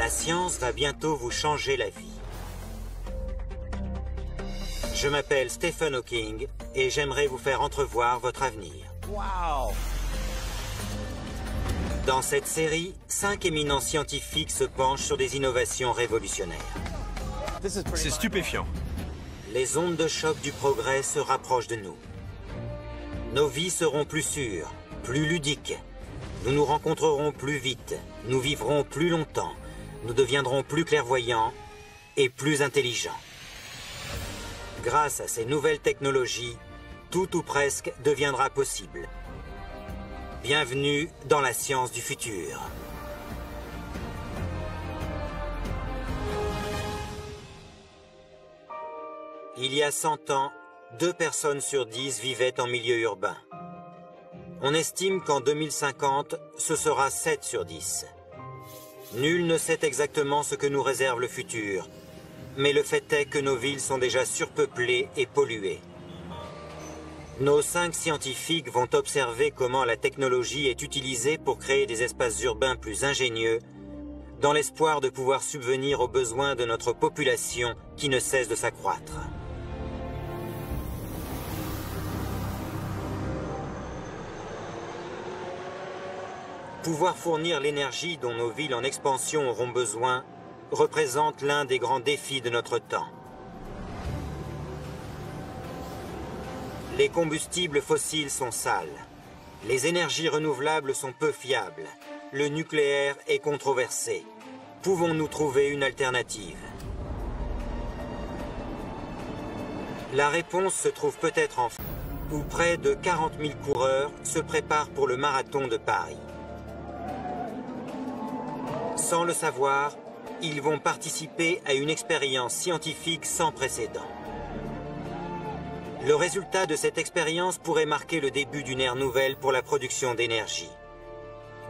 La science va bientôt vous changer la vie. Je m'appelle Stephen Hawking et j'aimerais vous faire entrevoir votre avenir. Wow. Dans cette série, 5 éminents scientifiques se penchent sur des innovations révolutionnaires. C'est stupéfiant. Les ondes de choc du progrès se rapprochent de nous. Nos vies seront plus sûres, plus ludiques. Nous nous rencontrerons plus vite, nous vivrons plus longtemps, nous deviendrons plus clairvoyants et plus intelligents. Grâce à ces nouvelles technologies, tout ou presque deviendra possible. Bienvenue dans la science du futur. Il y a 100 ans, 2 personnes sur 10 vivaient en milieu urbain. On estime qu'en 2050, ce sera 7 sur 10. Nul ne sait exactement ce que nous réserve le futur, mais le fait est que nos villes sont déjà surpeuplées et polluées. Nos 5 scientifiques vont observer comment la technologie est utilisée pour créer des espaces urbains plus ingénieux, dans l'espoir de pouvoir subvenir aux besoins de notre population qui ne cesse de s'accroître. Pouvoir fournir l'énergie dont nos villes en expansion auront besoin représente l'un des grands défis de notre temps. Les combustibles fossiles sont sales. Les énergies renouvelables sont peu fiables. Le nucléaire est controversé. Pouvons-nous trouver une alternative? La réponse se trouve peut-être en France, où près de 40 000 coureurs se préparent pour le marathon de Paris. Sans le savoir, ils vont participer à une expérience scientifique sans précédent. Le résultat de cette expérience pourrait marquer le début d'une ère nouvelle pour la production d'énergie.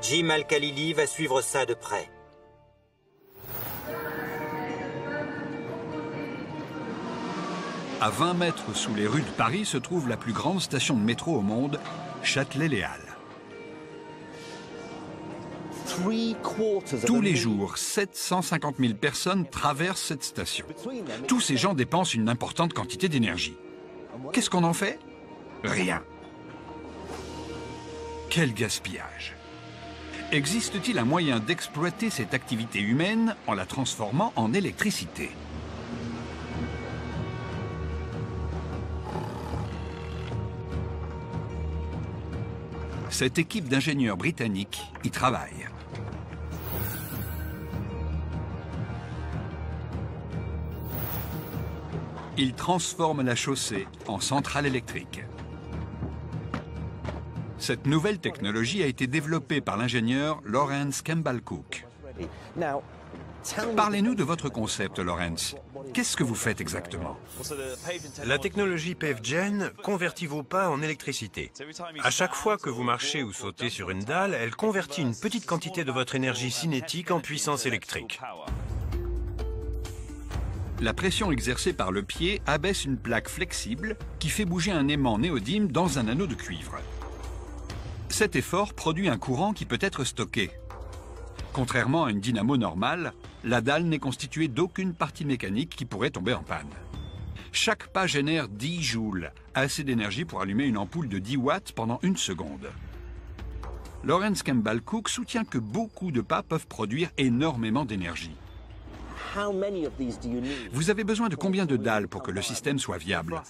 Jim Al-Khalili va suivre ça de près. À 20 mètres sous les rues de Paris se trouve la plus grande station de métro au monde, Châtelet-Les Halles. Tous les jours, 750 000 personnes traversent cette station. Tous ces gens dépensent une importante quantité d'énergie. Qu'est-ce qu'on en fait? Rien. Quel gaspillage! Existe-t-il un moyen d'exploiter cette activité humaine en la transformant en électricité? Cette équipe d'ingénieurs britanniques y travaille. Ils transforment la chaussée en centrale électrique. Cette nouvelle technologie a été développée par l'ingénieur Lawrence Campbell Cook. Parlez-nous de votre concept, Lawrence. Qu'est-ce que vous faites exactement? La technologie PaveGen convertit vos pas en électricité. À chaque fois que vous marchez ou sautez sur une dalle, elle convertit une petite quantité de votre énergie cinétique en puissance électrique. La pression exercée par le pied abaisse une plaque flexible qui fait bouger un aimant néodyme dans un anneau de cuivre. Cet effort produit un courant qui peut être stocké. Contrairement à une dynamo normale, la dalle n'est constituée d'aucune partie mécanique qui pourrait tomber en panne. Chaque pas génère 10 joules, assez d'énergie pour allumer une ampoule de 10 watts pendant 1 seconde. Lawrence Campbell Cook soutient que beaucoup de pas peuvent produire énormément d'énergie. Vous avez besoin de combien de dalles pour que le système soit viable?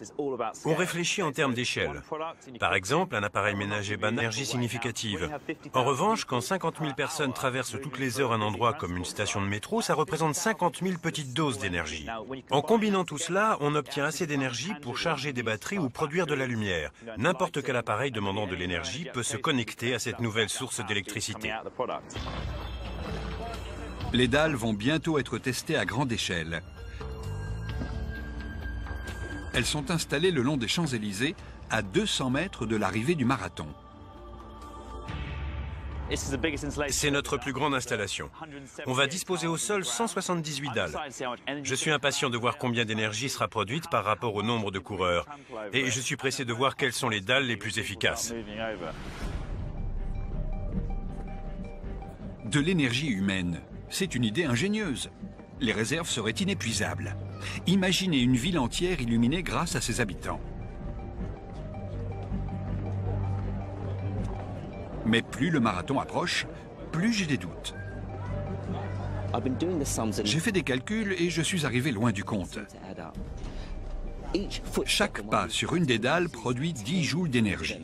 On réfléchit en termes d'échelle. Par exemple, un appareil ménager bat une énergie significative. En revanche, quand 50 000 personnes traversent toutes les heures un endroit comme une station de métro, ça représente 50 000 petites doses d'énergie. En combinant tout cela, on obtient assez d'énergie pour charger des batteries ou produire de la lumière. N'importe quel appareil demandant de l'énergie peut se connecter à cette nouvelle source d'électricité. Les dalles vont bientôt être testées à grande échelle. Elles sont installées le long des Champs-Élysées, à 200 mètres de l'arrivée du marathon. C'est notre plus grande installation. On va disposer au sol 178 dalles. Je suis impatient de voir combien d'énergie sera produite par rapport au nombre de coureurs. Et je suis pressé de voir quelles sont les dalles les plus efficaces. De l'énergie humaine, C'est une idée ingénieuse. Les réserves seraient inépuisables. Imaginez une ville entière illuminée grâce à ses habitants. Mais plus le marathon approche, plus j'ai des doutes. J'ai fait des calculs et je suis arrivé loin du compte. Chaque pas sur une des dalles produit 10 joules d'énergie.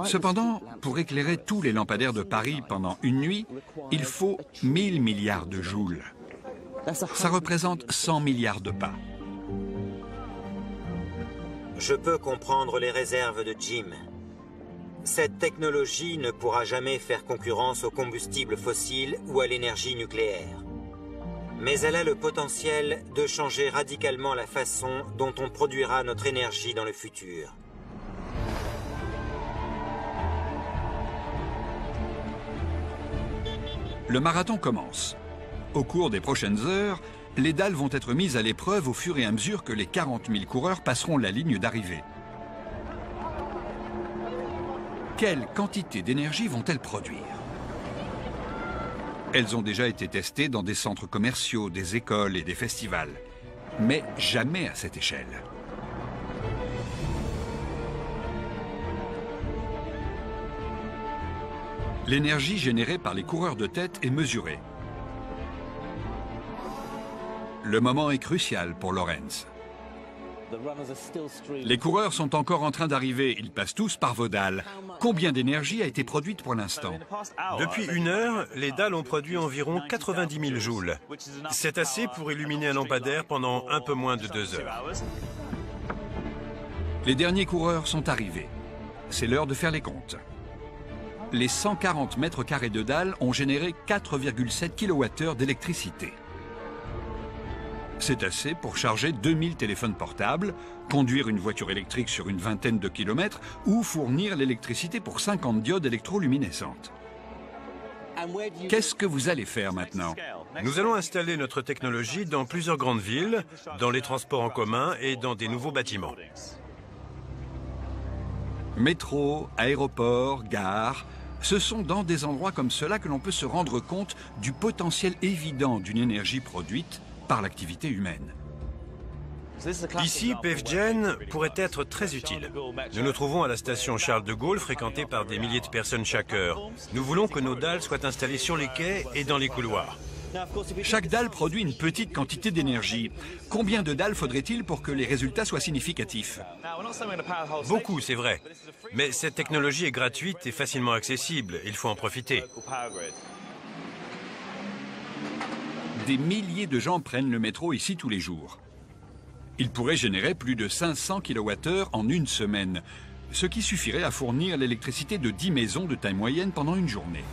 Cependant, pour éclairer tous les lampadaires de Paris pendant une nuit, il faut 1000 milliards de joules. Ça représente 100 milliards de pas. Je peux comprendre les réserves de Jim. Cette technologie ne pourra jamais faire concurrence aux combustibles fossiles ou à l'énergie nucléaire. Mais elle a le potentiel de changer radicalement la façon dont on produira notre énergie dans le futur. Le marathon commence. Au cours des prochaines heures, les dalles vont être mises à l'épreuve au fur et à mesure que les 40 000 coureurs passeront la ligne d'arrivée. Quelle quantité d'énergie vont-elles produire? Elles ont déjà été testées dans des centres commerciaux, des écoles et des festivals. Mais jamais à cette échelle. L'énergie générée par les coureurs de tête est mesurée. Le moment est crucial pour Lorenz. Les coureurs sont encore en train d'arriver. Ils passent tous par vos dalles. Combien d'énergie a été produite pour l'instant? Depuis 1 heure, les dalles ont produit environ 90 000 joules. C'est assez pour illuminer un lampadaire pendant un peu moins de 2 heures. Les derniers coureurs sont arrivés. C'est l'heure de faire les comptes. Les 140 mètres carrés de dalles ont généré 4,7 kWh d'électricité. C'est assez pour charger 2000 téléphones portables, conduire une voiture électrique sur une vingtaine de kilomètres ou fournir l'électricité pour 50 diodes électroluminescentes. Qu'est-ce que vous allez faire maintenant? Nous allons installer notre technologie dans plusieurs grandes villes, dans les transports en commun et dans des nouveaux bâtiments. Métro, aéroports, gares, ce sont dans des endroits comme cela que l'on peut se rendre compte du potentiel évident d'une énergie produite par l'activité humaine. Ici, PFGen pourrait être très utile. Nous nous trouvons à la station Charles de Gaulle, fréquentée par des milliers de personnes chaque heure. Nous voulons que nos dalles soient installées sur les quais et dans les couloirs. Chaque dalle produit une petite quantité d'énergie. Combien de dalles faudrait-il pour que les résultats soient significatifs? Beaucoup, c'est vrai. Mais cette technologie est gratuite et facilement accessible. Il faut en profiter. Des milliers de gens prennent le métro ici tous les jours. Ils pourraient générer plus de 500 kWh en une semaine, ce qui suffirait à fournir l'électricité de 10 maisons de taille moyenne pendant une journée.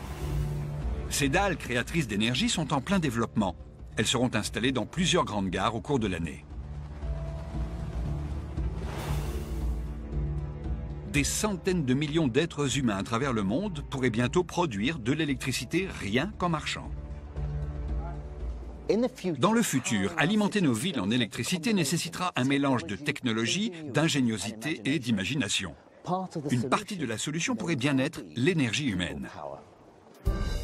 Ces dalles créatrices d'énergie sont en plein développement. Elles seront installées dans plusieurs grandes gares au cours de l'année. Des centaines de millions d'êtres humains à travers le monde pourraient bientôt produire de l'électricité rien qu'en marchant. Dans le futur, alimenter nos villes en électricité nécessitera un mélange de technologie, d'ingéniosité et d'imagination. Une partie de la solution pourrait bien être l'énergie humaine.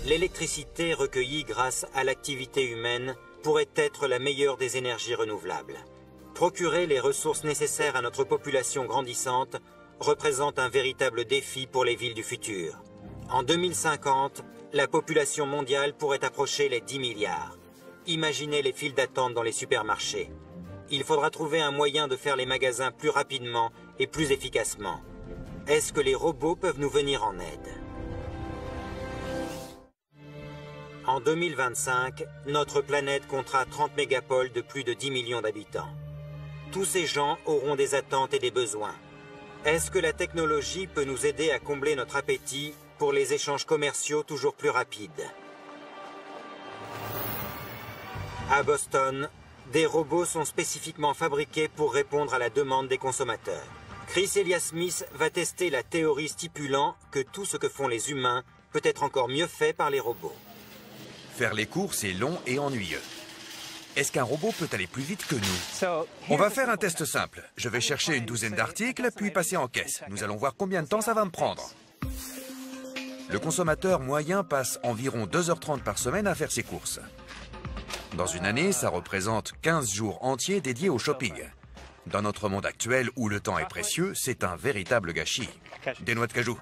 L'électricité recueillie grâce à l'activité humaine pourrait être la meilleure des énergies renouvelables. Procurer les ressources nécessaires à notre population grandissante représente un véritable défi pour les villes du futur. En 2050, la population mondiale pourrait approcher les 10 milliards. Imaginez les files d'attente dans les supermarchés. Il faudra trouver un moyen de faire les magasins plus rapidement et plus efficacement. Est-ce que les robots peuvent nous venir en aide? En 2025, notre planète comptera 30 mégapoles de plus de 10 millions d'habitants. Tous ces gens auront des attentes et des besoins. Est-ce que la technologie peut nous aider à combler notre appétit pour les échanges commerciaux toujours plus rapides? À Boston, des robots sont spécifiquement fabriqués pour répondre à la demande des consommateurs. Chris Elias-Smith va tester la théorie stipulant que tout ce que font les humains peut être encore mieux fait par les robots. Faire les courses est long et ennuyeux. Est-ce qu'un robot peut aller plus vite que nous? On va faire un test simple. Je vais chercher une douzaine d'articles, puis passer en caisse. Nous allons voir combien de temps ça va me prendre. Le consommateur moyen passe environ 2h30 par semaine à faire ses courses. Dans une année, ça représente 15 jours entiers dédiés au shopping. Dans notre monde actuel où le temps est précieux, c'est un véritable gâchis. Des noix de cajou.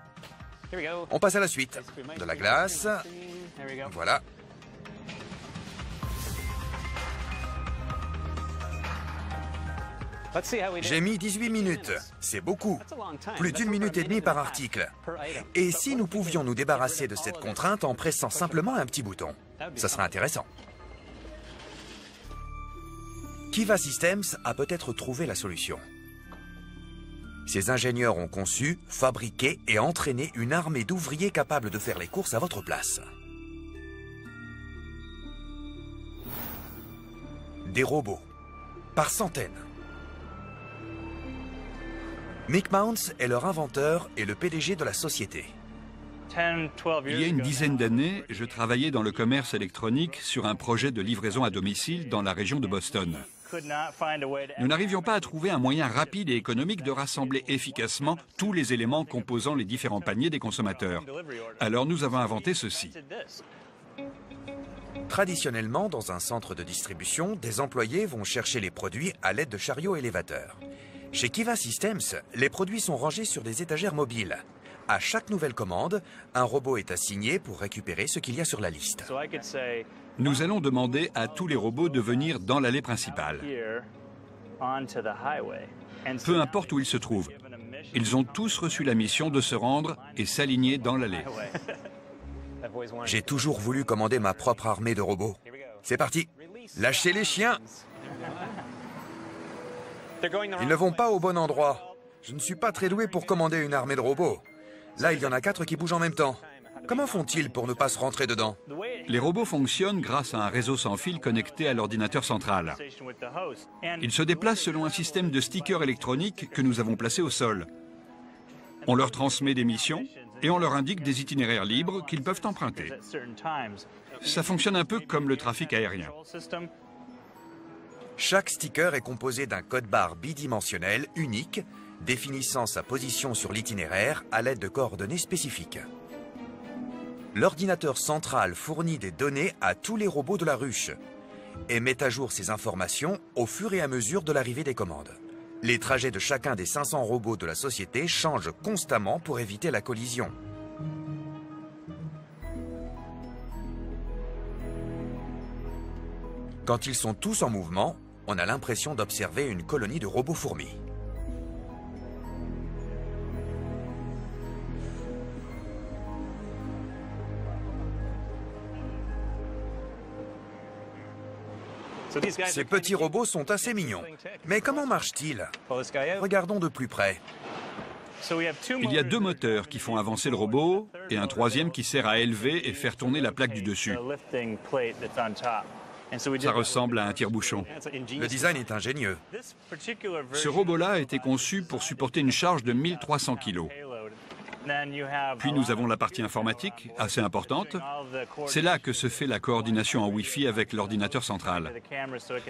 On passe à la suite. De la glace. Voilà. J'ai mis 18 minutes. C'est beaucoup. Plus d'1 minute et demie par article. Et si nous pouvions nous débarrasser de cette contrainte en pressant simplement un petit bouton? Ça serait intéressant. Kiva Systems a peut-être trouvé la solution. Ces ingénieurs ont conçu, fabriqué et entraîné une armée d'ouvriers capables de faire les courses à votre place. Des robots, par centaines. Mick Mounts est leur inventeur et le PDG de la société. Il y a une dizaine d'années, je travaillais dans le commerce électronique sur un projet de livraison à domicile dans la région de Boston. Nous n'arrivions pas à trouver un moyen rapide et économique de rassembler efficacement tous les éléments composant les différents paniers des consommateurs. Alors nous avons inventé ceci. Traditionnellement, dans un centre de distribution, des employés vont chercher les produits à l'aide de chariots élévateurs. Chez Kiva Systems, les produits sont rangés sur des étagères mobiles. À chaque nouvelle commande, un robot est assigné pour récupérer ce qu'il y a sur la liste. Nous allons demander à tous les robots de venir dans l'allée principale. Peu importe où ils se trouvent, ils ont tous reçu la mission de se rendre et s'aligner dans l'allée. J'ai toujours voulu commander ma propre armée de robots. C'est parti. Lâchez les chiens. Ils ne vont pas au bon endroit. Je ne suis pas très doué pour commander une armée de robots. Là, il y en a 4 qui bougent en même temps. Comment font-ils pour ne pas se rentrer dedans? Les robots fonctionnent grâce à un réseau sans fil connecté à l'ordinateur central. Ils se déplacent selon un système de stickers électroniques que nous avons placé au sol. On leur transmet des missions et on leur indique des itinéraires libres qu'ils peuvent emprunter. Ça fonctionne un peu comme le trafic aérien. Chaque sticker est composé d'un code-barre bidimensionnel unique, définissant sa position sur l'itinéraire à l'aide de coordonnées spécifiques. L'ordinateur central fournit des données à tous les robots de la ruche et met à jour ces informations au fur et à mesure de l'arrivée des commandes. Les trajets de chacun des 500 robots de la société changent constamment pour éviter la collision. Quand ils sont tous en mouvement, on a l'impression d'observer une colonie de robots fourmis. Ces petits robots sont assez mignons. Mais comment marchent-ils? Regardons de plus près. Il y a 2 moteurs qui font avancer le robot et un troisième qui sert à élever et faire tourner la plaque du dessus. Ça ressemble à un tire-bouchon. Le design est ingénieux. Ce robot-là a été conçu pour supporter une charge de 1300 kg. Puis nous avons la partie informatique, assez importante. C'est là que se fait la coordination en Wi-Fi avec l'ordinateur central.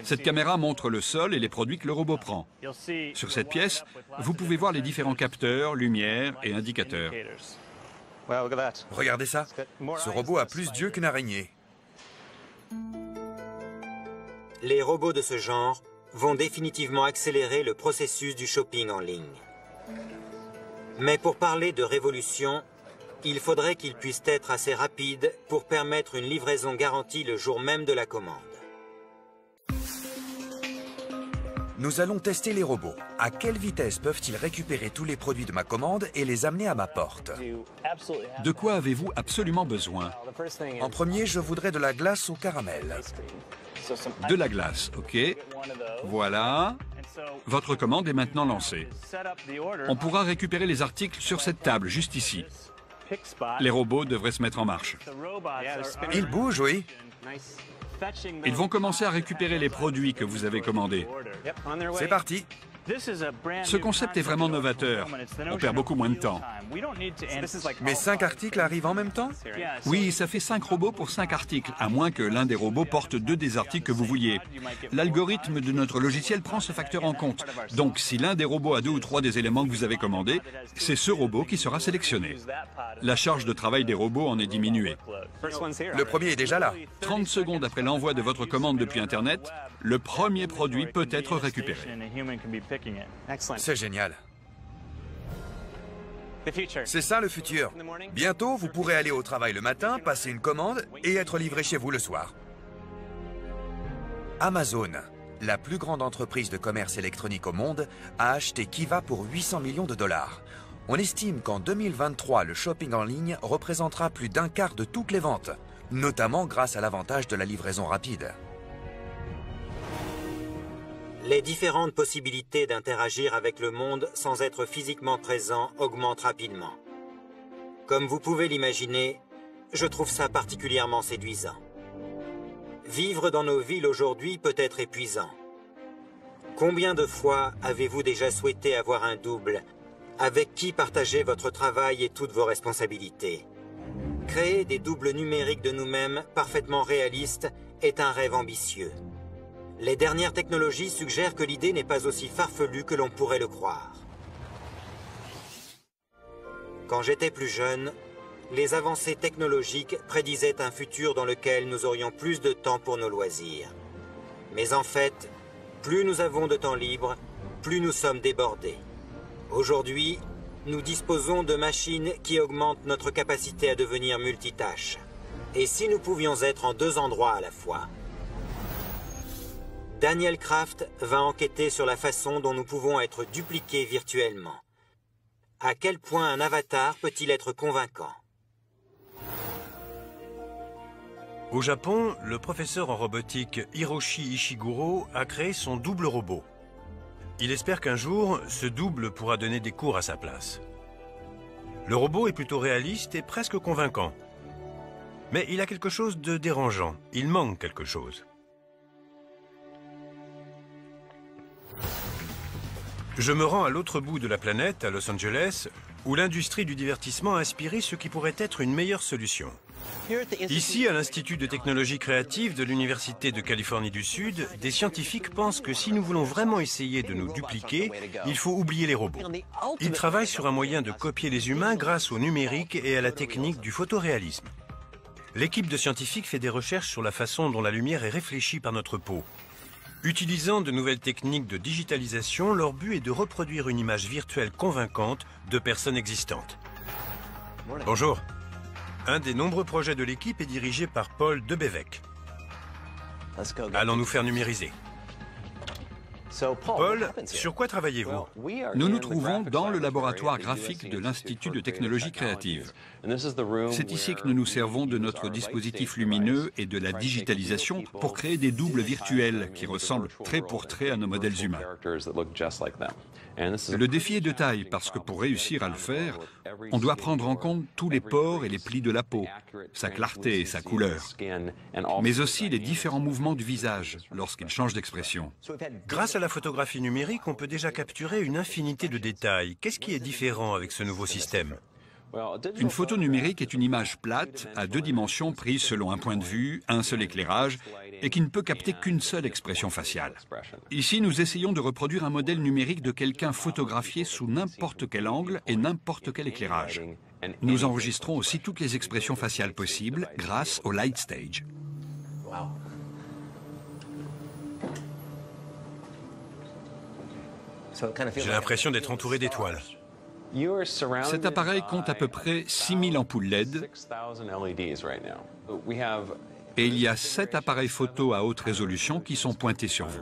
Cette caméra montre le sol et les produits que le robot prend. Sur cette pièce, vous pouvez voir les différents capteurs, lumières et indicateurs. Regardez ça. Ce robot a plus d'yeux qu'une araignée. Les robots de ce genre vont définitivement accélérer le processus du shopping en ligne. Mais pour parler de révolution, il faudrait qu'ils puissent être assez rapides pour permettre une livraison garantie le jour même de la commande. Nous allons tester les robots. À quelle vitesse peuvent-ils récupérer tous les produits de ma commande et les amener à ma porte? De quoi avez-vous absolument besoin? En premier, je voudrais de la glace au caramel. De la glace, ok. Voilà. Votre commande est maintenant lancée. On pourra récupérer les articles sur cette table, juste ici. Les robots devraient se mettre en marche. Ils bougent, oui. Ils vont commencer à récupérer les produits que vous avez commandés. C'est parti. Ce concept est vraiment novateur. On perd beaucoup moins de temps. Mais 5 articles arrivent en même temps? Oui, ça fait 5 robots pour 5 articles, à moins que l'un des robots porte 2 des articles que vous vouliez. L'algorithme de notre logiciel prend ce facteur en compte. Donc, si l'un des robots a 2 ou 3 des éléments que vous avez commandés, c'est ce robot qui sera sélectionné. La charge de travail des robots en est diminuée. Le premier est déjà là. 30 secondes après l'envoi de votre commande depuis Internet, le premier produit peut être récupéré. C'est génial. C'est ça le futur. Bientôt, vous pourrez aller au travail le matin, passer une commande et être livré chez vous le soir. Amazon, la plus grande entreprise de commerce électronique au monde, a acheté Kiva pour 800 millions de dollars. On estime qu'en 2023, le shopping en ligne représentera plus d'un quart de toutes les ventes, notamment grâce à l'avantage de la livraison rapide. Les différentes possibilités d'interagir avec le monde sans être physiquement présent augmentent rapidement. Comme vous pouvez l'imaginer, je trouve ça particulièrement séduisant. Vivre dans nos villes aujourd'hui peut être épuisant. Combien de fois avez-vous déjà souhaité avoir un double avec qui partager votre travail et toutes vos responsabilités? Créer des doubles numériques de nous-mêmes parfaitement réalistes est un rêve ambitieux. Les dernières technologies suggèrent que l'idée n'est pas aussi farfelue que l'on pourrait le croire. Quand j'étais plus jeune, les avancées technologiques prédisaient un futur dans lequel nous aurions plus de temps pour nos loisirs. Mais en fait, plus nous avons de temps libre, plus nous sommes débordés. Aujourd'hui, nous disposons de machines qui augmentent notre capacité à devenir multitâches. Et si nous pouvions être en 2 endroits à la fois? Daniel Kraft va enquêter sur la façon dont nous pouvons être dupliqués virtuellement. À quel point un avatar peut-il être convaincant? Au Japon, le professeur en robotique Hiroshi Ishiguro a créé son double robot. Il espère qu'un jour, ce double pourra donner des cours à sa place. Le robot est plutôt réaliste et presque convaincant. Mais il a quelque chose de dérangeant. Il manque quelque chose. Je me rends à l'autre bout de la planète, à Los Angeles, où l'industrie du divertissement a inspiré ce qui pourrait être une meilleure solution. Ici, à l'Institut de technologie créative de l'Université de Californie du Sud, des scientifiques pensent que si nous voulons vraiment essayer de nous dupliquer, il faut oublier les robots. Ils travaillent sur un moyen de copier les humains grâce au numérique et à la technique du photoréalisme. L'équipe de scientifiques fait des recherches sur la façon dont la lumière est réfléchie par notre peau. Utilisant de nouvelles techniques de digitalisation, leur but est de reproduire une image virtuelle convaincante de personnes existantes. Bonjour. Un des nombreux projets de l'équipe est dirigé par Paul Debevec. Allons nous faire numériser. Paul, sur quoi travaillez-vous? Nous nous trouvons dans le laboratoire graphique de l'Institut de technologie créative. C'est ici que nous nous servons de notre dispositif lumineux et de la digitalisation pour créer des doubles virtuels qui ressemblent trait pour trait à nos modèles humains. Le défi est de taille parce que pour réussir à le faire, on doit prendre en compte tous les pores et les plis de la peau, sa clarté et sa couleur, mais aussi les différents mouvements du visage lorsqu'il change d'expression. Grâce à la photographie numérique, on peut déjà capturer une infinité de détails. Qu'est-ce qui est différent avec ce nouveau système? Une photo numérique est une image plate, à 2 dimensions prise selon un point de vue, un seul éclairage, et qui ne peut capter qu'une seule expression faciale. Ici, nous essayons de reproduire un modèle numérique de quelqu'un photographié sous n'importe quel angle et n'importe quel éclairage. Nous enregistrons aussi toutes les expressions faciales possibles grâce au Light Stage. J'ai l'impression d'être entouré d'étoiles. Cet appareil compte à peu près 6000 ampoules LED et il y a 7 appareils photo à haute résolution qui sont pointés sur vous.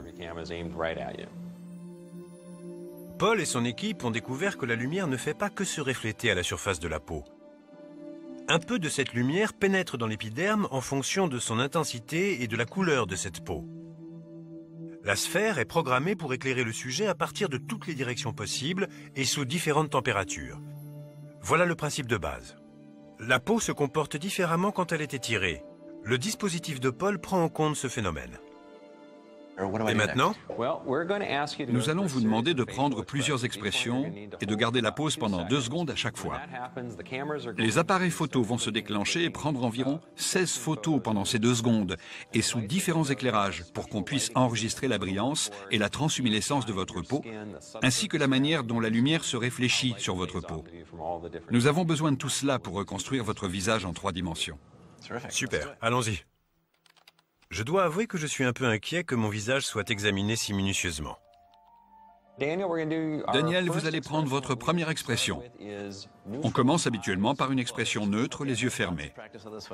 Paul et son équipe ont découvert que la lumière ne fait pas que se refléter à la surface de la peau. Un peu de cette lumière pénètre dans l'épiderme en fonction de son intensité et de la couleur de cette peau. La sphère est programmée pour éclairer le sujet à partir de toutes les directions possibles et sous différentes températures. Voilà le principe de base. La peau se comporte différemment quand elle est étirée. Le dispositif de Paul prend en compte ce phénomène. Et maintenant? Nous allons vous demander de prendre plusieurs expressions et de garder la pause pendant 2 secondes à chaque fois. Les appareils photo vont se déclencher et prendre environ 16 photos pendant ces 2 secondes et sous différents éclairages pour qu'on puisse enregistrer la brillance et la transluminescence de votre peau, ainsi que la manière dont la lumière se réfléchit sur votre peau. Nous avons besoin de tout cela pour reconstruire votre visage en 3 dimensions. Super, allons-y. Je dois avouer que je suis un peu inquiet que mon visage soit examiné si minutieusement. Daniel, vous allez prendre votre première expression. On commence habituellement par une expression neutre, les yeux fermés.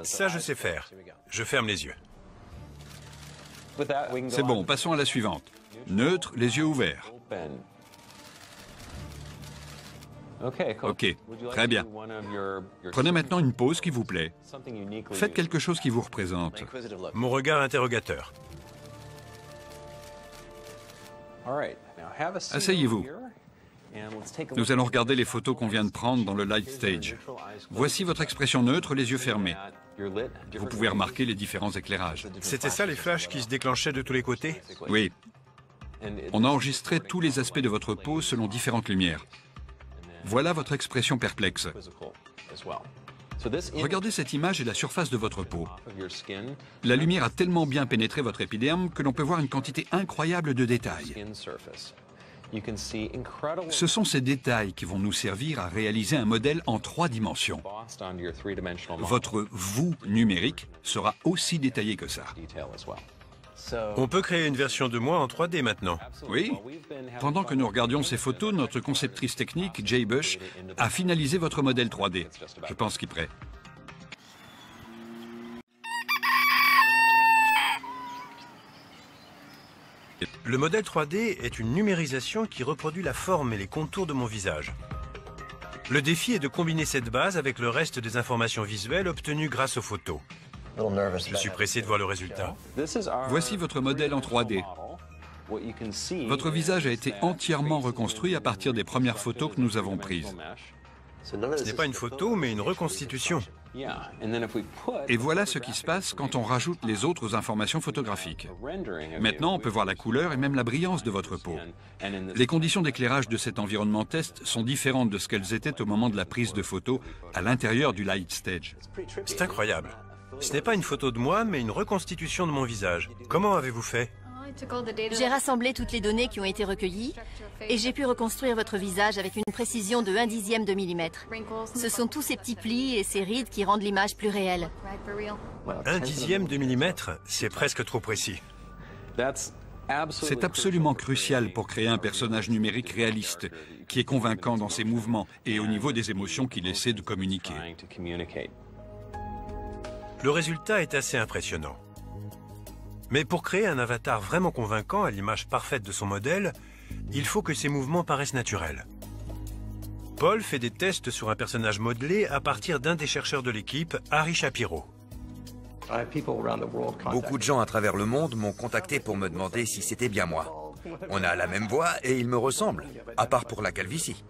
Ça, je sais faire. Je ferme les yeux. C'est bon, passons à la suivante. Neutre, les yeux ouverts. Ok, très bien. Prenez maintenant une pause qui vous plaît. Faites quelque chose qui vous représente. Mon regard interrogateur. Asseyez-vous. Nous allons regarder les photos qu'on vient de prendre dans le Light Stage. Voici votre expression neutre, les yeux fermés. Vous pouvez remarquer les différents éclairages. C'était ça les flashs qui se déclenchaient de tous les côtés? Oui. On a enregistré tous les aspects de votre peau selon différentes lumières. Voilà votre expression perplexe. Regardez cette image et la surface de votre peau. La lumière a tellement bien pénétré votre épiderme que l'on peut voir une quantité incroyable de détails. Ce sont ces détails qui vont nous servir à réaliser un modèle en 3 dimensions. Votre vous numérique sera aussi détaillé que ça. On peut créer une version de moi en 3D maintenant. Oui. Pendant que nous regardions ces photos, notre conceptrice technique, Jay Bush, a finalisé votre modèle 3D. Je pense qu'il est prêt. Le modèle 3D est une numérisation qui reproduit la forme et les contours de mon visage. Le défi est de combiner cette base avec le reste des informations visuelles obtenues grâce aux photos. Je suis pressé de voir le résultat. Voici votre modèle en 3D. Votre visage a été entièrement reconstruit à partir des premières photos que nous avons prises. Ce n'est pas une photo, mais une reconstitution. Et voilà ce qui se passe quand on rajoute les autres informations photographiques. Maintenant, on peut voir la couleur et même la brillance de votre peau. Les conditions d'éclairage de cet environnement test sont différentes de ce qu'elles étaient au moment de la prise de photos à l'intérieur du Light Stage. C'est incroyable. Ce n'est pas une photo de moi, mais une reconstitution de mon visage. Comment avez-vous fait? J'ai rassemblé toutes les données qui ont été recueillies et j'ai pu reconstruire votre visage avec une précision de 1/10 de millimètre. Ce sont tous ces petits plis et ces rides qui rendent l'image plus réelle. 1/10 de millimètre, c'est presque trop précis. C'est absolument crucial pour créer un personnage numérique réaliste, qui est convaincant dans ses mouvements et au niveau des émotions qu'il essaie de communiquer. Le résultat est assez impressionnant. Mais pour créer un avatar vraiment convaincant à l'image parfaite de son modèle, il faut que ses mouvements paraissent naturels. Paul fait des tests sur un personnage modelé à partir d'un des chercheurs de l'équipe, Harry Shapiro. Beaucoup de gens à travers le monde m'ont contacté pour me demander si c'était bien moi. On a la même voix et il me ressemble, à part pour la calvitie.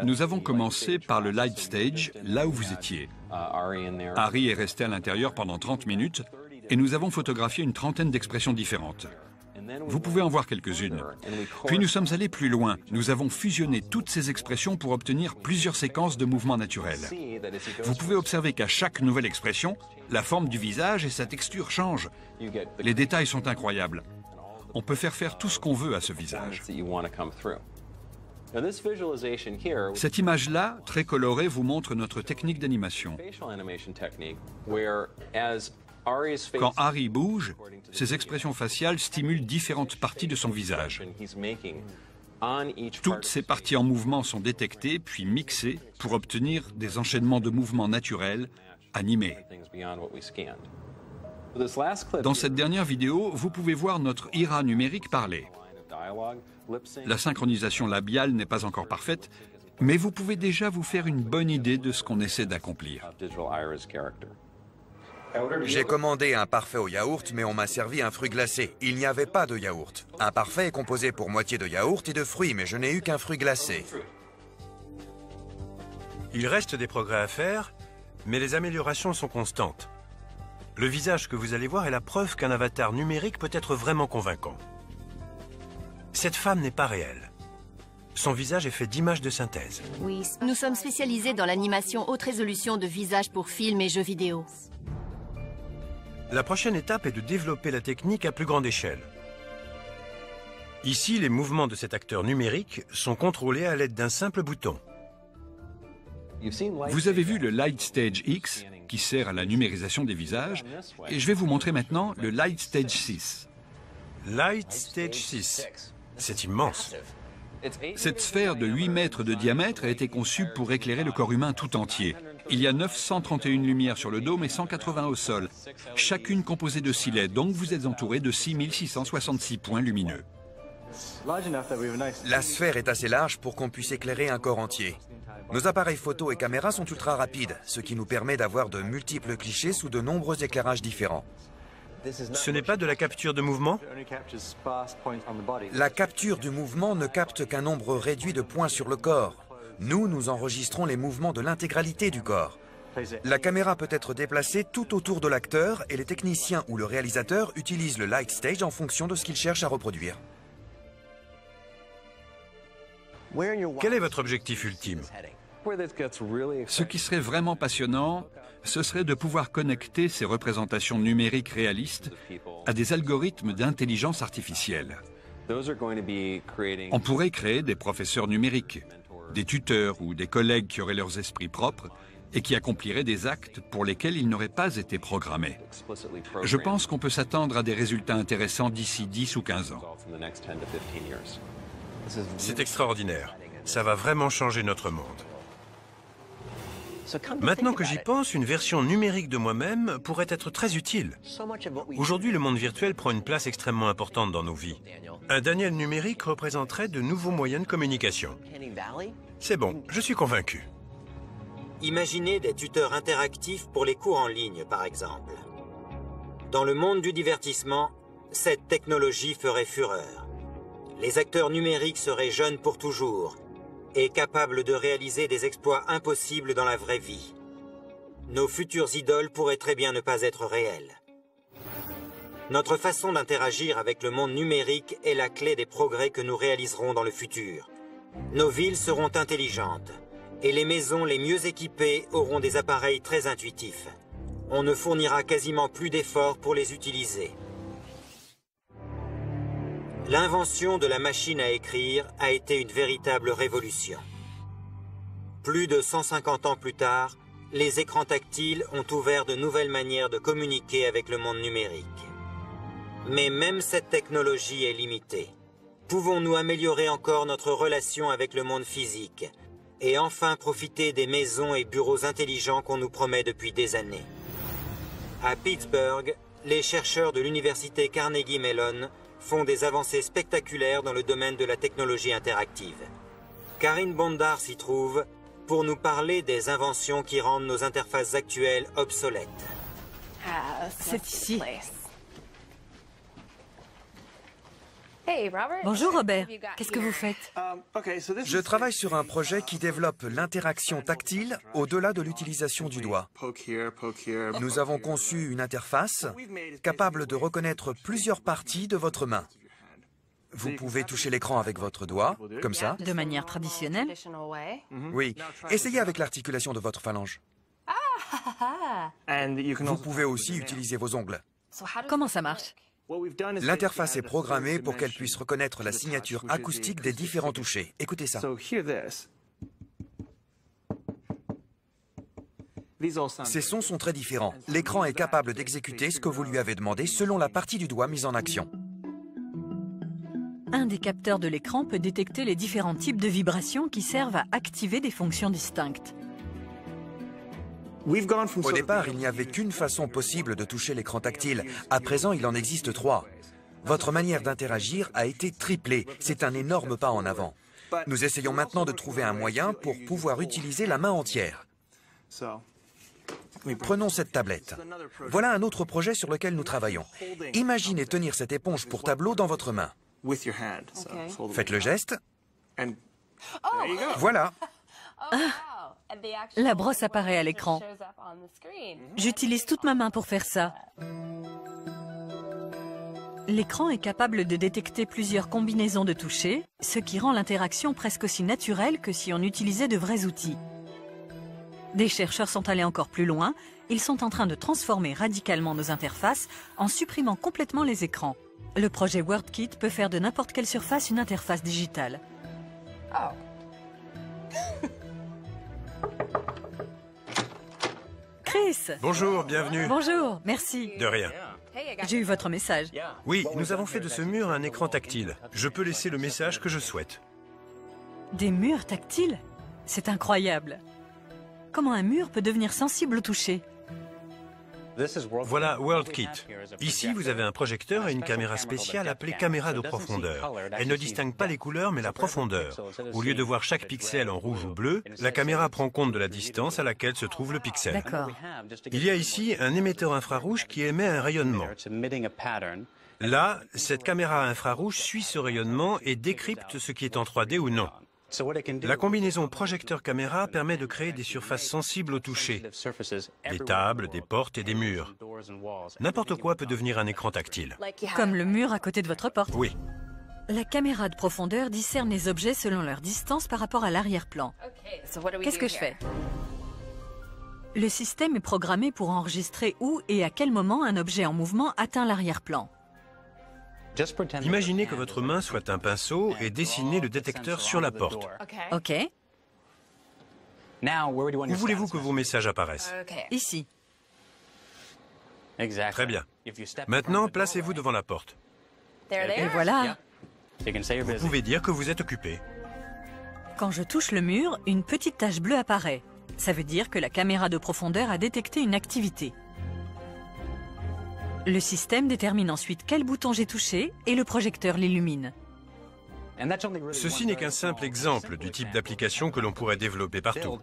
Nous avons commencé par le Light Stage, là où vous étiez. Harry est resté à l'intérieur pendant 30 minutes et nous avons photographié une trentaine d'expressions différentes. Vous pouvez en voir quelques-unes. Puis nous sommes allés plus loin. Nous avons fusionné toutes ces expressions pour obtenir plusieurs séquences de mouvements naturels. Vous pouvez observer qu'à chaque nouvelle expression, la forme du visage et sa texture changent. Les détails sont incroyables. On peut faire tout ce qu'on veut à ce visage. Cette image-là, très colorée, vous montre notre technique d'animation. Quand Harry bouge, ses expressions faciales stimulent différentes parties de son visage. Toutes ces parties en mouvement sont détectées puis mixées pour obtenir des enchaînements de mouvements naturels, animés. Dans cette dernière vidéo, vous pouvez voir notre IRA numérique parler. La synchronisation labiale n'est pas encore parfaite, mais vous pouvez déjà vous faire une bonne idée de ce qu'on essaie d'accomplir. J'ai commandé un parfait au yaourt, mais on m'a servi un fruit glacé. Il n'y avait pas de yaourt. Un parfait est composé pour moitié de yaourt et de fruits, mais je n'ai eu qu'un fruit glacé. Il reste des progrès à faire, mais les améliorations sont constantes. Le visage que vous allez voir est la preuve qu'un avatar numérique peut être vraiment convaincant. Cette femme n'est pas réelle. Son visage est fait d'images de synthèse. Nous sommes spécialisés dans l'animation haute résolution de visages pour films et jeux vidéo. La prochaine étape est de développer la technique à plus grande échelle. Ici, les mouvements de cet acteur numérique sont contrôlés à l'aide d'un simple bouton. Vous avez vu le Light Stage X, qui sert à la numérisation des visages, et je vais vous montrer maintenant le Light Stage 6. Light Stage 6. C'est immense. Cette sphère de 8 mètres de diamètre a été conçue pour éclairer le corps humain tout entier. Il y a 931 lumières sur le dôme et 180 au sol, chacune composée de 6 LED, donc vous êtes entouré de 6666 points lumineux. La sphère est assez large pour qu'on puisse éclairer un corps entier. Nos appareils photo et caméras sont ultra rapides, ce qui nous permet d'avoir de multiples clichés sous de nombreux éclairages différents. Ce n'est pas de la capture de mouvement? La capture du mouvement ne capte qu'un nombre réduit de points sur le corps. Nous enregistrons les mouvements de l'intégralité du corps. La caméra peut être déplacée tout autour de l'acteur et les techniciens ou le réalisateur utilisent le light stage en fonction de ce qu'ils cherchent à reproduire. Quel est votre objectif ultime? Ce qui serait vraiment passionnant, ce serait de pouvoir connecter ces représentations numériques réalistes à des algorithmes d'intelligence artificielle. On pourrait créer des professeurs numériques, des tuteurs ou des collègues qui auraient leurs esprits propres et qui accompliraient des actes pour lesquels ils n'auraient pas été programmés. Je pense qu'on peut s'attendre à des résultats intéressants d'ici 10 ou 15 ans. C'est extraordinaire. Ça va vraiment changer notre monde. Maintenant que j'y pense, une version numérique de moi-même pourrait être très utile. Aujourd'hui, le monde virtuel prend une place extrêmement importante dans nos vies. Un Daniel numérique représenterait de nouveaux moyens de communication. C'est bon, je suis convaincu. Imaginez des tuteurs interactifs pour les cours en ligne, par exemple. Dans le monde du divertissement, cette technologie ferait fureur. Les acteurs numériques seraient jeunes pour toujours et capables de réaliser des exploits impossibles dans la vraie vie. Nos futures idoles pourraient très bien ne pas être réelles. Notre façon d'interagir avec le monde numérique est la clé des progrès que nous réaliserons dans le futur. Nos villes seront intelligentes et les maisons les mieux équipées auront des appareils très intuitifs. On ne fournira quasiment plus d'efforts pour les utiliser. L'invention de la machine à écrire a été une véritable révolution. Plus de 150 ans plus tard, les écrans tactiles ont ouvert de nouvelles manières de communiquer avec le monde numérique. Mais même cette technologie est limitée. Pouvons-nous améliorer encore notre relation avec le monde physique et enfin profiter des maisons et bureaux intelligents qu'on nous promet depuis des années? À Pittsburgh, les chercheurs de l'université Carnegie Mellon font des avancées spectaculaires dans le domaine de la technologie interactive. Karine Bondar s'y trouve pour nous parler des inventions qui rendent nos interfaces actuelles obsolètes. C'est ici. Bonjour Robert, qu'est-ce que vous faites? Je travaille sur un projet qui développe l'interaction tactile au-delà de l'utilisation du doigt. Nous avons conçu une interface capable de reconnaître plusieurs parties de votre main. Vous pouvez toucher l'écran avec votre doigt, comme ça. De manière traditionnelle? Oui, essayez avec l'articulation de votre phalange. Vous pouvez aussi utiliser vos ongles. Comment ça marche? L'interface est programmée pour qu'elle puisse reconnaître la signature acoustique des différents touchés. Écoutez ça. Ces sons sont très différents. L'écran est capable d'exécuter ce que vous lui avez demandé selon la partie du doigt mise en action. Un des capteurs de l'écran peut détecter les différents types de vibrations qui servent à activer des fonctions distinctes. Au départ, il n'y avait qu'une façon possible de toucher l'écran tactile. À présent, il en existe 3. Votre manière d'interagir a été triplée. C'est un énorme pas en avant. Nous essayons maintenant de trouver un moyen pour pouvoir utiliser la main entière. Prenons cette tablette. Voilà un autre projet sur lequel nous travaillons. Imaginez tenir cette éponge pour tableau dans votre main. Faites le geste. Voilà. La brosse apparaît à l'écran. J'utilise toute ma main pour faire ça. L'écran est capable de détecter plusieurs combinaisons de touchés, ce qui rend l'interaction presque aussi naturelle que si on utilisait de vrais outils. Des chercheurs sont allés encore plus loin. Ils sont en train de transformer radicalement nos interfaces en supprimant complètement les écrans. Le projet WorldKit peut faire de n'importe quelle surface une interface digitale. Chris! Bonjour, bienvenue. Bonjour, merci. De rien. J'ai eu votre message. Oui, nous avons fait de ce mur un écran tactile. Je peux laisser le message que je souhaite. Des murs tactiles? C'est incroyable. Comment un mur peut devenir sensible au toucher? Voilà WorldKit. Ici, vous avez un projecteur et une caméra spéciale appelée caméra de profondeur. Elle ne distingue pas les couleurs, mais la profondeur. Au lieu de voir chaque pixel en rouge ou bleu, la caméra prend compte de la distance à laquelle se trouve le pixel. D'accord. Il y a ici un émetteur infrarouge qui émet un rayonnement. Là, cette caméra infrarouge suit ce rayonnement et décrypte ce qui est en 3D ou non. La combinaison projecteur-caméra permet de créer des surfaces sensibles au toucher, des tables, des portes et des murs. N'importe quoi peut devenir un écran tactile. Comme le mur à côté de votre porte. Oui. La caméra de profondeur discerne les objets selon leur distance par rapport à l'arrière-plan. Qu'est-ce que je fais? Le système est programmé pour enregistrer où et à quel moment un objet en mouvement atteint l'arrière-plan. Imaginez que votre main soit un pinceau et dessinez le détecteur sur la porte. OK. Où voulez-vous que vos messages apparaissent? Ici. Très bien. Maintenant, placez-vous devant la porte. Et voilà. Vous pouvez dire que vous êtes occupé. Quand je touche le mur, une petite tache bleue apparaît. Ça veut dire que la caméra de profondeur a détecté une activité. Le système détermine ensuite quel bouton j'ai touché et le projecteur l'illumine. Ceci n'est qu'un simple exemple du type d'application que l'on pourrait développer partout.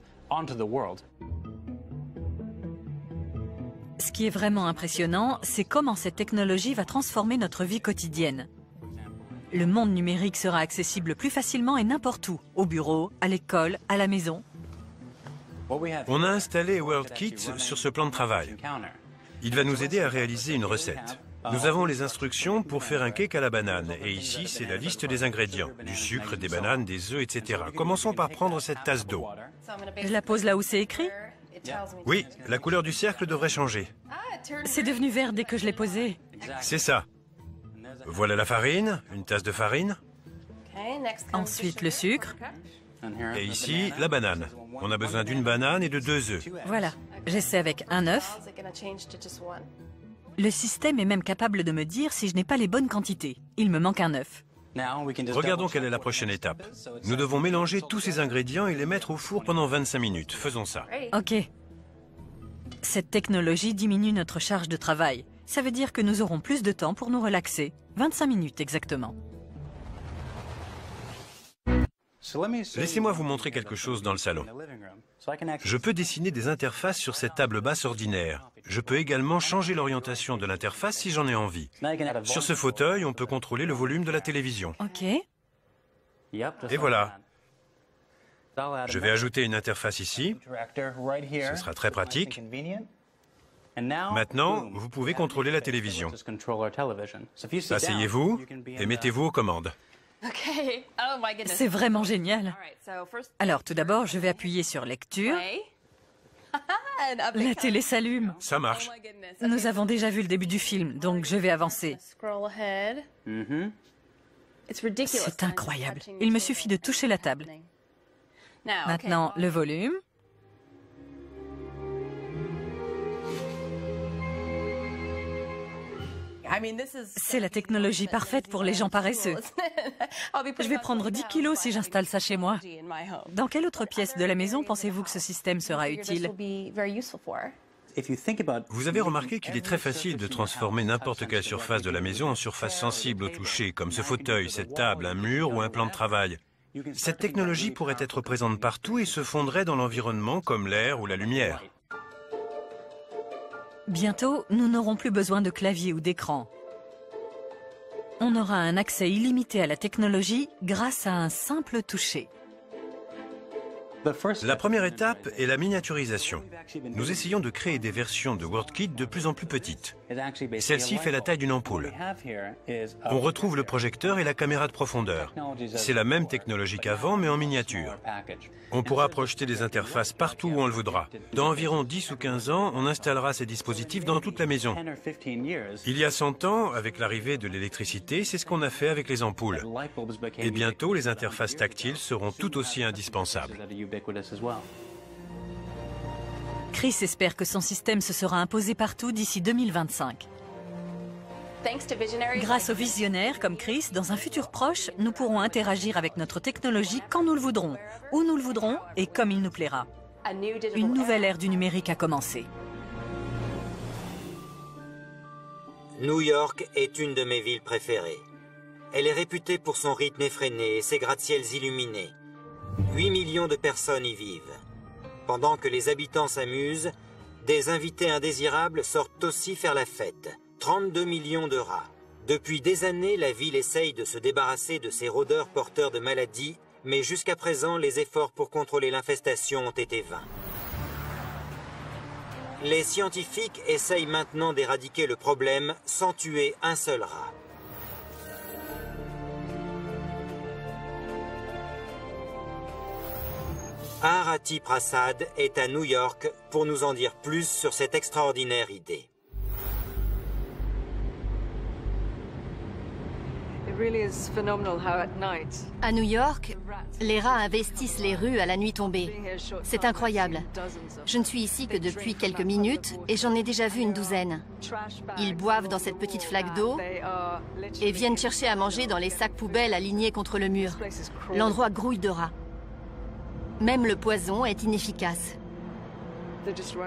Ce qui est vraiment impressionnant, c'est comment cette technologie va transformer notre vie quotidienne. Le monde numérique sera accessible plus facilement et n'importe où, au bureau, à l'école, à la maison. On a installé WorldKit sur ce plan de travail. Il va nous aider à réaliser une recette. Nous avons les instructions pour faire un cake à la banane. Et ici, c'est la liste des ingrédients. Du sucre, des bananes, des œufs, etc. Commençons par prendre cette tasse d'eau. Je la pose là où c'est écrit? Oui, la couleur du cercle devrait changer. C'est devenu vert dès que je l'ai posé. C'est ça. Voilà la farine, une tasse de farine. Ensuite, le sucre. Et ici, la banane. On a besoin d'une banane et de 2 œufs. Voilà. J'essaie avec un œuf. Le système est même capable de me dire si je n'ai pas les bonnes quantités. Il me manque un œuf. Regardons quelle est la prochaine étape. Nous devons mélanger tous ces ingrédients et les mettre au four pendant 25 minutes. Faisons ça. OK. Cette technologie diminue notre charge de travail. Ça veut dire que nous aurons plus de temps pour nous relaxer. 25 minutes exactement. Laissez-moi vous montrer quelque chose dans le salon. Je peux dessiner des interfaces sur cette table basse ordinaire. Je peux également changer l'orientation de l'interface si j'en ai envie. Sur ce fauteuil, on peut contrôler le volume de la télévision. OK. Et voilà. Je vais ajouter une interface ici. Ce sera très pratique. Maintenant, vous pouvez contrôler la télévision. Asseyez-vous et mettez-vous aux commandes. C'est vraiment génial. Alors, tout d'abord, je vais appuyer sur lecture. La télé s'allume. Ça marche. Nous avons déjà vu le début du film, donc je vais avancer. C'est incroyable. Il me suffit de toucher la table. Maintenant, le volume. C'est la technologie parfaite pour les gens paresseux. Je vais prendre 10 kilos si j'installe ça chez moi. Dans quelle autre pièce de la maison pensez-vous que ce système sera utile? Vous avez remarqué qu'il est très facile de transformer n'importe quelle surface de la maison en surface sensible au toucher, comme ce fauteuil, cette table, un mur ou un plan de travail. Cette technologie pourrait être présente partout et se fondrait dans l'environnement comme l'air ou la lumière. Bientôt, nous n'aurons plus besoin de clavier ou d'écran. On aura un accès illimité à la technologie grâce à un simple toucher. La première étape est la miniaturisation. Nous essayons de créer des versions de WorldKit de plus en plus petites. Celle-ci fait la taille d'une ampoule. On retrouve le projecteur et la caméra de profondeur. C'est la même technologie qu'avant, mais en miniature. On pourra projeter des interfaces partout où on le voudra. Dans environ 10 ou 15 ans, on installera ces dispositifs dans toute la maison. Il y a 100 ans, avec l'arrivée de l'électricité, c'est ce qu'on a fait avec les ampoules. Et bientôt, les interfaces tactiles seront tout aussi indispensables. Chris espère que son système se sera imposé partout d'ici 2025. Grâce aux visionnaires comme Chris, dans un futur proche, nous pourrons interagir avec notre technologie quand nous le voudrons, où nous le voudrons et comme il nous plaira. Une nouvelle ère du numérique a commencé. New York est une de mes villes préférées. Elle est réputée pour son rythme effréné et ses gratte-ciels illuminés. 8 millions de personnes y vivent. Pendant que les habitants s'amusent, des invités indésirables sortent aussi faire la fête. 32 millions de rats. Depuis des années, la ville essaye de se débarrasser de ces rôdeurs porteurs de maladies, mais jusqu'à présent, les efforts pour contrôler l'infestation ont été vains. Les scientifiques essayent maintenant d'éradiquer le problème sans tuer un seul rat. Arati Prasad est à New York pour nous en dire plus sur cette extraordinaire idée. À New York, les rats investissent les rues à la nuit tombée. C'est incroyable. Je ne suis ici que depuis quelques minutes et j'en ai déjà vu une douzaine. Ils boivent dans cette petite flaque d'eau et viennent chercher à manger dans les sacs poubelles alignés contre le mur. L'endroit grouille de rats. Même le poison est inefficace.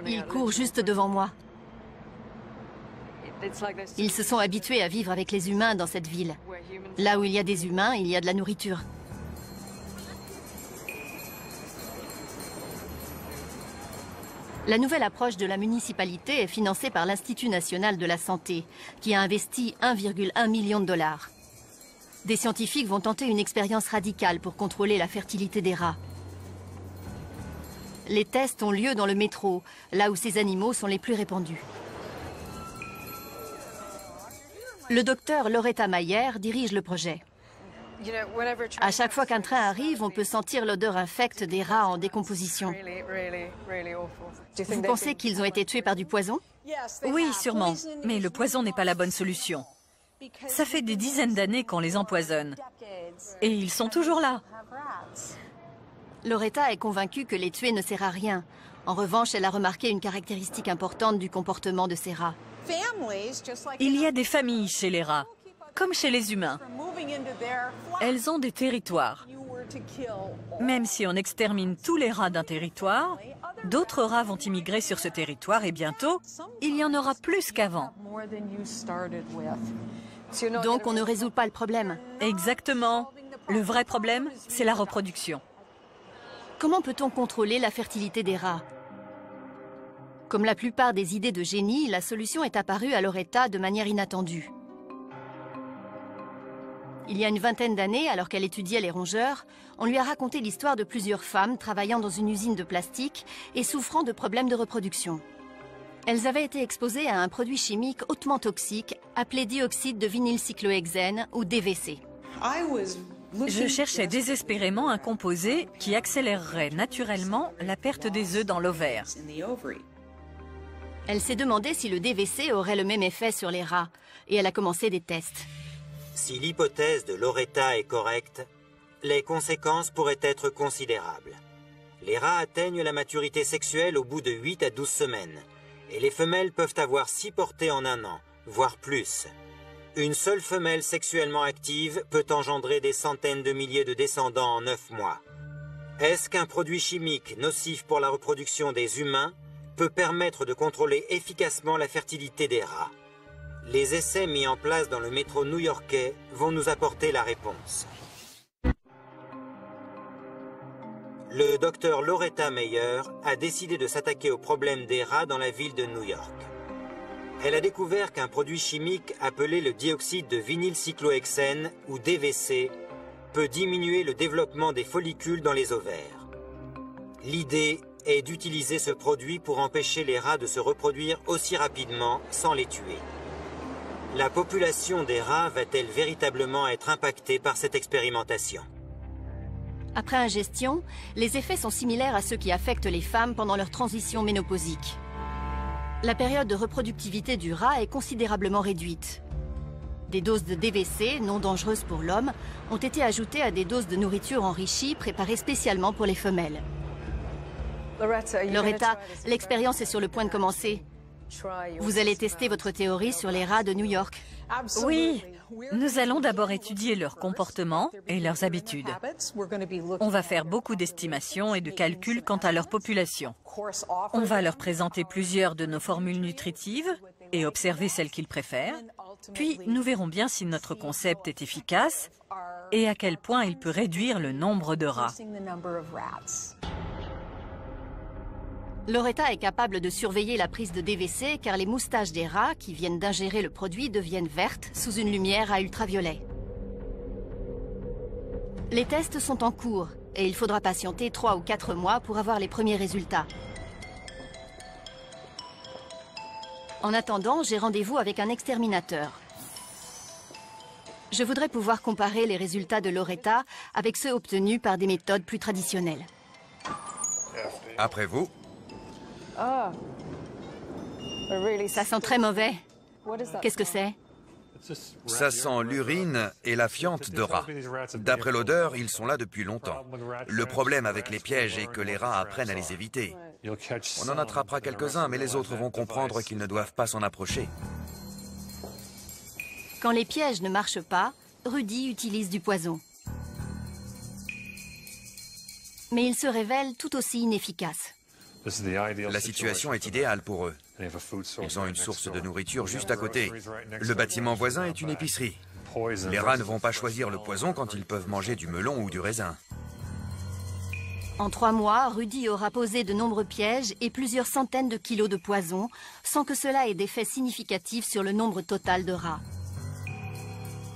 Ils courent juste devant moi. Ils se sont habitués à vivre avec les humains dans cette ville. Là où il y a des humains, il y a de la nourriture. La nouvelle approche de la municipalité est financée par l'Institut national de la santé, qui a investi 1,1 million de dollars. Des scientifiques vont tenter une expérience radicale pour contrôler la fertilité des rats. Les tests ont lieu dans le métro, là où ces animaux sont les plus répandus. Le docteur Loretta Mayer dirige le projet. À chaque fois qu'un train arrive, on peut sentir l'odeur infecte des rats en décomposition. Vous pensez qu'ils ont été tués par du poison? Oui, sûrement. Mais le poison n'est pas la bonne solution. Ça fait des dizaines d'années qu'on les empoisonne. Et ils sont toujours là. Loretta est convaincue que les tuer ne sert à rien. En revanche, elle a remarqué une caractéristique importante du comportement de ces rats. Il y a des familles chez les rats, comme chez les humains. Elles ont des territoires. Même si on extermine tous les rats d'un territoire, d'autres rats vont immigrer sur ce territoire et bientôt, il y en aura plus qu'avant. Donc on ne résout pas le problème. Exactement. Le vrai problème, c'est la reproduction. Comment peut-on contrôler la fertilité des rats? Comme la plupart des idées de génie, la solution est apparue à Loretta de manière inattendue. Il y a une vingtaine d'années, alors qu'elle étudiait les rongeurs, on lui a raconté l'histoire de plusieurs femmes travaillant dans une usine de plastique et souffrant de problèmes de reproduction. Elles avaient été exposées à un produit chimique hautement toxique appelé dioxyde de vinylcyclohexène ou DVC. Je cherchais désespérément un composé qui accélérerait naturellement la perte des œufs dans l'ovaire. Elle s'est demandé si le DVC aurait le même effet sur les rats, et elle a commencé des tests. Si l'hypothèse de Loretta est correcte, les conséquences pourraient être considérables. Les rats atteignent la maturité sexuelle au bout de 8 à 12 semaines, et les femelles peuvent avoir 6 portées en un an, voire plus. Une seule femelle sexuellement active peut engendrer des centaines de milliers de descendants en 9 mois. Est-ce qu'un produit chimique nocif pour la reproduction des humains peut permettre de contrôler efficacement la fertilité des rats? Les essais mis en place dans le métro new-yorkais vont nous apporter la réponse. Le docteur Loretta Mayer a décidé de s'attaquer au problème des rats dans la ville de New York. Elle a découvert qu'un produit chimique appelé le dioxyde de vinylcyclohexène, ou DVC, peut diminuer le développement des follicules dans les ovaires. L'idée est d'utiliser ce produit pour empêcher les rats de se reproduire aussi rapidement sans les tuer. La population des rats va-t-elle véritablement être impactée par cette expérimentation? Après ingestion, les effets sont similaires à ceux qui affectent les femmes pendant leur transition ménopausique. La période de reproductivité du rat est considérablement réduite. Des doses de DVC, non dangereuses pour l'homme, ont été ajoutées à des doses de nourriture enrichie préparées spécialement pour les femelles. Loretta, l'expérience est sur le point de commencer. Vous allez tester votre théorie sur les rats de New York. Oui, nous allons d'abord étudier leur comportement et leurs habitudes. On va faire beaucoup d'estimations et de calculs quant à leur population. On va leur présenter plusieurs de nos formules nutritives et observer celles qu'ils préfèrent. Puis, nous verrons bien si notre concept est efficace et à quel point il peut réduire le nombre de rats. Loretta est capable de surveiller la prise de DVC car les moustaches des rats qui viennent d'ingérer le produit deviennent vertes sous une lumière à ultraviolet. Les tests sont en cours et il faudra patienter 3 ou 4 mois pour avoir les premiers résultats. En attendant, j'ai rendez-vous avec un exterminateur. Je voudrais pouvoir comparer les résultats de Loretta avec ceux obtenus par des méthodes plus traditionnelles. Après vous. Ça sent très mauvais. Qu'est-ce que c'est? Ça sent l'urine et la fiente de rats. D'après l'odeur, ils sont là depuis longtemps. Le problème avec les pièges est que les rats apprennent à les éviter. On en attrapera quelques-uns, mais les autres vont comprendre qu'ils ne doivent pas s'en approcher. Quand les pièges ne marchent pas, Rudy utilise du poison. Mais il se révèle tout aussi inefficace. La situation est idéale pour eux. Ils ont une source de nourriture juste à côté. Le bâtiment voisin est une épicerie. Les rats ne vont pas choisir le poison quand ils peuvent manger du melon ou du raisin. En 3 mois, Rudy aura posé de nombreux pièges et plusieurs centaines de kilos de poison, sans que cela ait d'effet significatif sur le nombre total de rats.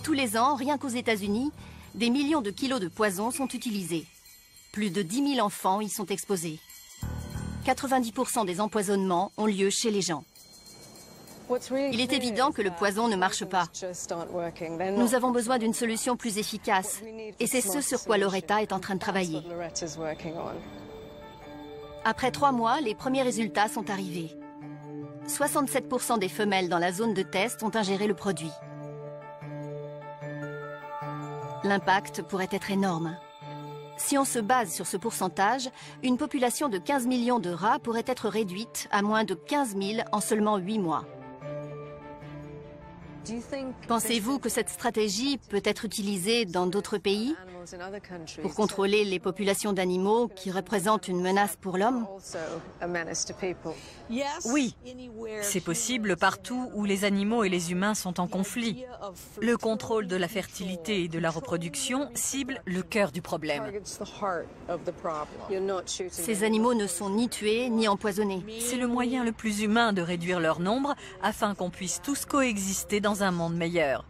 Tous les ans, rien qu'aux États-Unis, des millions de kilos de poison sont utilisés. Plus de 10 000 enfants y sont exposés. 90% des empoisonnements ont lieu chez les gens. Il est évident que le poison ne marche pas. Nous avons besoin d'une solution plus efficace, et c'est ce sur quoi Loretta est en train de travailler. Après 3 mois, les premiers résultats sont arrivés. 67% des femelles dans la zone de test ont ingéré le produit. L'impact pourrait être énorme. Si on se base sur ce pourcentage, une population de 15 millions de rats pourrait être réduite à moins de 15 000 en seulement 8 mois. Pensez-vous que cette stratégie peut être utilisée dans d'autres pays pour contrôler les populations d'animaux qui représentent une menace pour l'homme? Oui, c'est possible partout où les animaux et les humains sont en conflit. Le contrôle de la fertilité et de la reproduction cible le cœur du problème. Ces animaux ne sont ni tués ni empoisonnés. C'est le moyen le plus humain de réduire leur nombre afin qu'on puisse tous coexister dans un monde meilleur.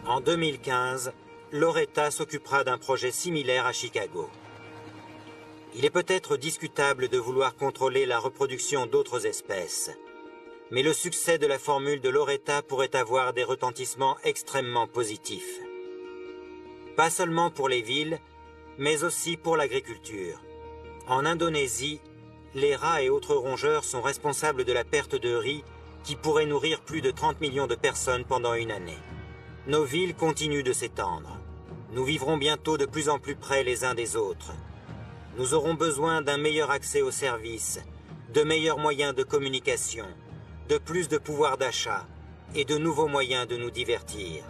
En 2015, Loretta s'occupera d'un projet similaire à Chicago. Il est peut-être discutable de vouloir contrôler la reproduction d'autres espèces. Mais le succès de la formule de Loretta pourrait avoir des retentissements extrêmement positifs. Pas seulement pour les villes, mais aussi pour l'agriculture. En Indonésie, les rats et autres rongeurs sont responsables de la perte de riz qui pourrait nourrir plus de 30 millions de personnes pendant une année. Nos villes continuent de s'étendre. Nous vivrons bientôt de plus en plus près les uns des autres. Nous aurons besoin d'un meilleur accès aux services, de meilleurs moyens de communication, de plus de pouvoir d'achat et de nouveaux moyens de nous divertir.